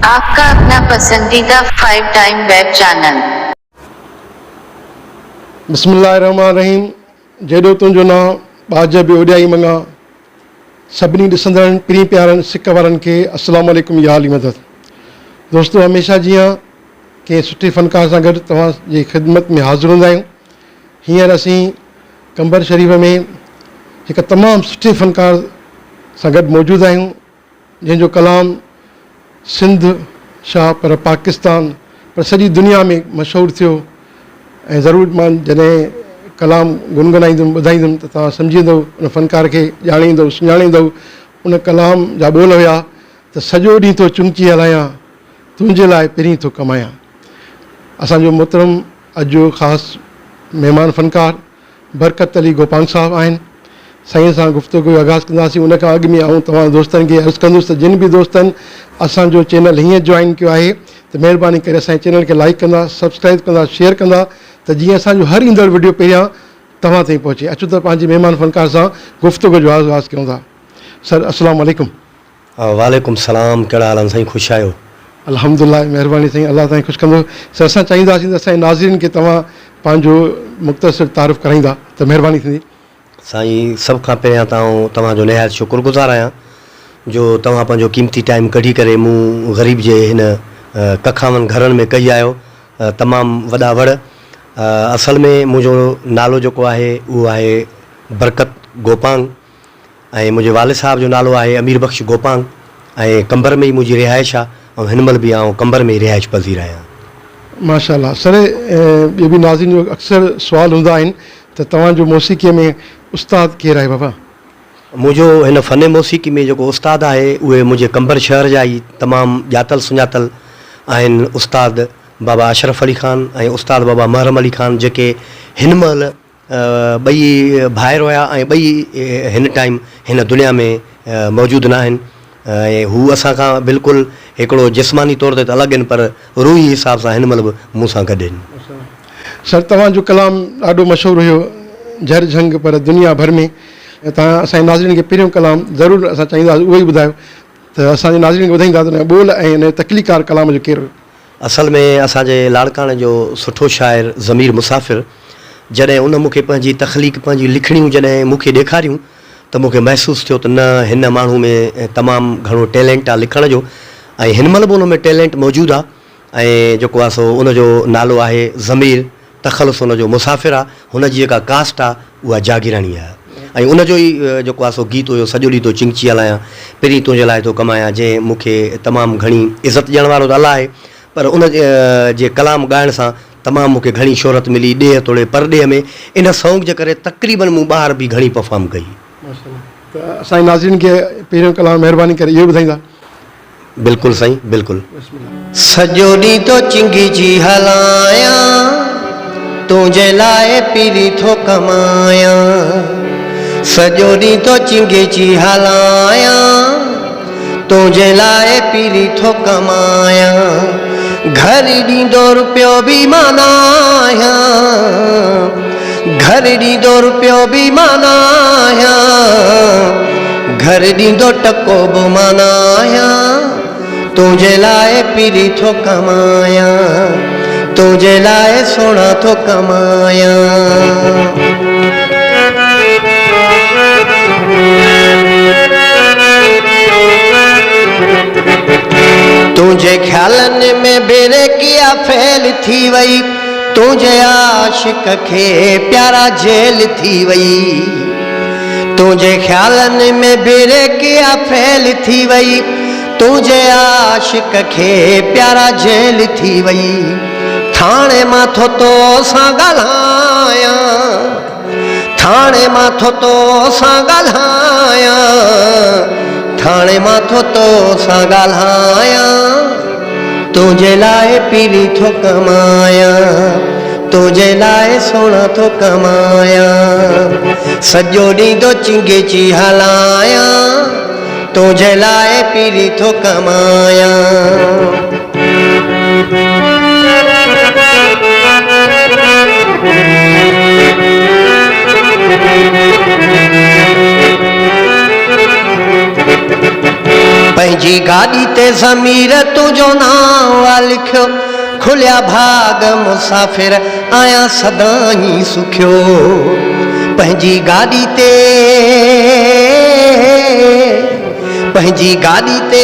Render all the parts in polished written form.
आपका अपना पसंदीदा 5 टाइम वेब चैनल। बिस्मिल्लाहिर्रहमानिर्रहीम। जेॾो तुंहिंजो नाम बाज बि ओॾाई मंगा। सभिनी ॾिसंदड़नि प्रिय प्यारनि सिक वारनि खे अस्सलाम वालेकुम या अली मदद। दोस्तों, हमेशह जीअं कंहिं सुठे फ़नकार सां गॾु तव्हांजी ख़िदमत में हाज़िर हूंदा आहियूं, हींअर असीं कंबर शरीफ़ में हिकु तमामु सुठे फ़नकार सां गॾु मौजूदु आहियूं, जंहिंजो कलाम सिंध छा पर पाकिस्तान पर सॼी दुनिया में मशहूरु थियो। ऐं ज़रूरु मां जॾहिं कलाम गुनगुनाईंदुमि ॿुधाईंदुमि त तव्हां सम्झी वेंदव, उन फ़नकार खे ॼाणींदव सुञाणींदव। उन कलाम जा ॿोल हुया त सॼो ॾींहुं थो चुंची हलायां, तुंहिंजे लाइ पहिरीं थो कमायां। असांजो मोहतरम अॼु जो ख़ासि महिमान फ़नकार बरकत अली गोपांग साहिबु आहिनि। साईं सां गुफ़्तगू जो आगाज़ कंदासीं। उन खां अॻु में आऊं तव्हां दोस्तनि खे अर्ज़ु कंदुसि त जिन बि दोस्तनि असांजो चैनल हीअं जॉइन कयो आहे त महिरबानी करे असांजे चैनल खे लाइक कंदा, सब्सक्राइब कंदा, शेयर कंदा, त जीअं असांजो हर ईंदड़ वीडियो पहिरियां तव्हां ताईं पहुचे। अचो त पंहिंजे महिमान फ़नकार सां गुफ़्तगू जो आगाज़ कयूं था। सर अस्सलाम वालेकुम। वालेकुम सलाम। कहिड़ा हाल आहिनि साईं? ख़ुशि आहियो? अल्हम्दुलिल्लाह, महिरबानी साईं, अलाह ताईं ख़ुशि कंदो। सर, असां चाहींदासीं त असांजे नाज़रीन खे तव्हां पंहिंजो मुख़्तसिर तारीफ़ कराईंदा त महिरबानी थींदी। साईं, सभ खां पहिरियां तव्हांजो निहायत शुक्रगुज़ार आहियां जो तव्हां पंहिंजो कीमती टाइम कढी करे मूं ग़रीब जे हिन कखावनि घरनि में कई आहियो। तमामु वॾा वड़। असल में मुंहिंजो नालो जेको आहे उहो आहे बरकत गोपांग, ऐं मुंहिंजे वालिद साहिब जो नालो आहे अमीर बख़्श गोपांग, ऐं कंबर में ई मुंहिंजी रिहाइश आहे, ऐं हिन महिल बि आउं कंबर में ई रिहाइश पज़ीर आहियां। माशाअल्लाह। सर, ॿियो बि नाज़रीन जो अक्सर सुवाल हूंदा आहिनि त तव्हांजो मौसीक़ीअ में उस्तादु केरु आहे बाबा? मुंहिंजो हिन फ़न मौसीक़ी में जेको उस्तादु आहे उहे मुंहिंजे कंबर शहर जा ई तमामु ॼातल सुञातल आहिनि। उस्तादु बाबा अशरफ अली ख़ान ऐं उस्तादु बाबा महरम अली ख़ान, जेके हिन महिल ॿई भाइर हुया ऐं ॿई हिन टाइम हिन दुनिया में मौजूदु न आहिनि। ऐं हू असां खां बिल्कुलु हिकिड़ो जिस्मानी तौर ते त अलॻि आहिनि, पर रूही हिसाब सां हिन महिल बि मूं सां गॾु आहिनि। सर, तव्हांजो कलाम ॾाढो मशहूरु हुयो, झर झंग पर दुनिया भर में। तव्हां असांजे नाज़रीन खे पहिरियों कलाम ज़रूरु असां चाहींदासीं उहो ई ॿुधायो त असांजे नाज़रीन खे ॿुधाईंदा त ॿोल ऐं हिन तकलीकार कलाम जो कहिड़ो? असल में असांजे लाड़काणे जो सुठो शाइर ज़मीर मुसाफ़िर, जॾहिं उन मूंखे पंहिंजी तख़लीक़ पंहिंजी लिखणियूं जॾहिं मूंखे ॾेखारियूं त मूंखे महसूसु थियो त न, हिन माण्हू में तमामु घणो टैलेंट आहे लिखण जो, ऐं हिन महिल बि उन में टैलेंट मौजूदु आहे। ऐं जेको आहे सो उनजो नालो आहे ज़मीर, तख़लुस उनजो मुसाफ़िर आहे। हुनजी जेका कास्ट आहे उहा जागीरानी आहे। ऐं उनजो ई जेको आहे सो गीत हुयो सॼो ॾींहुं थो चिंची हलायां, पहिरीं तुंहिंजे लाइ थो कमायां, जंहिं मूंखे तमामु घणी इज़त ॾियण वारो त अलाह आहे, पर उन जे कलाम ॻाइण सां तमामु मूंखे घणी शोहरत मिली ॾेह तोड़े परॾेह में। इन सॉन्ग जे करे तक़रीबन मूं ॿाहिरि बि घणी परफॉर्म कई। त असांजे नाज़रीन खे पहिरियों कलाम महिरबानी करे इहो ॿुधाईंदा। बिल्कुलु साईं, बिल्कुलु। सॼो ॾींहुं थो चिंगी हलायां, तुंहिंजे लाइ पीरी थो कमायां। सॼो ॾींहुं थो चिंगी हलायां, तुंहिंजे लाइ पीरी थो कमायां। घर ॾींदो रुपियो बि मानायां, घर ॾींदो रुपियो बि मानायां, घर ॾींदो टको बि मानायां। तुंहिंजे लाइ पीरी थो कमायां, तुंहिंजे लाइ सोना थो कमायां। तुंहिंजे ख़्यालनि में बेरेकिया फैल थी वई, तुंहिंजे आशिक़ खे प्यारा जेल थी वई। तुंहिंजे ख़्यालनि में बेरेकिया फैल थी वई, तुंहिंजे आशिक़ खे प्यारा जेल थी वई। थाणे मां थो तो सां ॻाल्हायां, थाणे मां थो तो सां ॻाल्हायां, थाणे मां थो तो सां ॻाल्हायां। तुंहिंजे लाइ पीरी थो कमायां, तुंहिंजे लाइ सोना थो कमायां। सॼो ॾींहुं थो चिंगी हलायां, तुंहिंजे लाइ पीरी थो कमायां। पंहिंजी गाॾी ते ज़मीर तुंहिंजो नाम आहे लिखियो खुलिया भाग मुसाफ़िर आहियां सदाईं सुखियो पंहिंजी गाॾी ते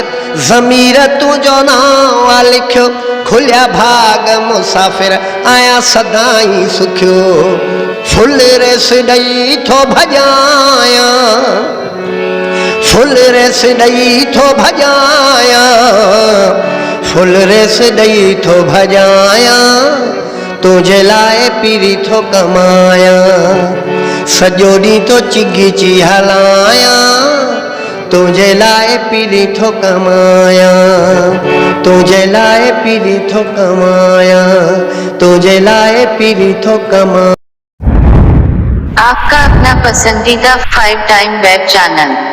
ज़मीर तुंहिंजो नाम आहे लिखियो खुलिया भाग मुसाफ़िर आहियां सदाईं सुखियो फुल रेस ॾेई थो भॼायां फुल रेस ॾेई थो भॼायां फुल रेस ॾेई थो भॼायां तुंहिंजे लाइ पीरी थो कमायां सॼो ॾींहुं तो चिघिची हलायां तुंहिंजे लाइ पीरी थो कमायां तुंहिंजे लाइ पीरी थो कमायां तुंहिंजे लाइ पीरी थो कमायां। आपका अपना पसंदीदा 5 टाइम वेब चैनल।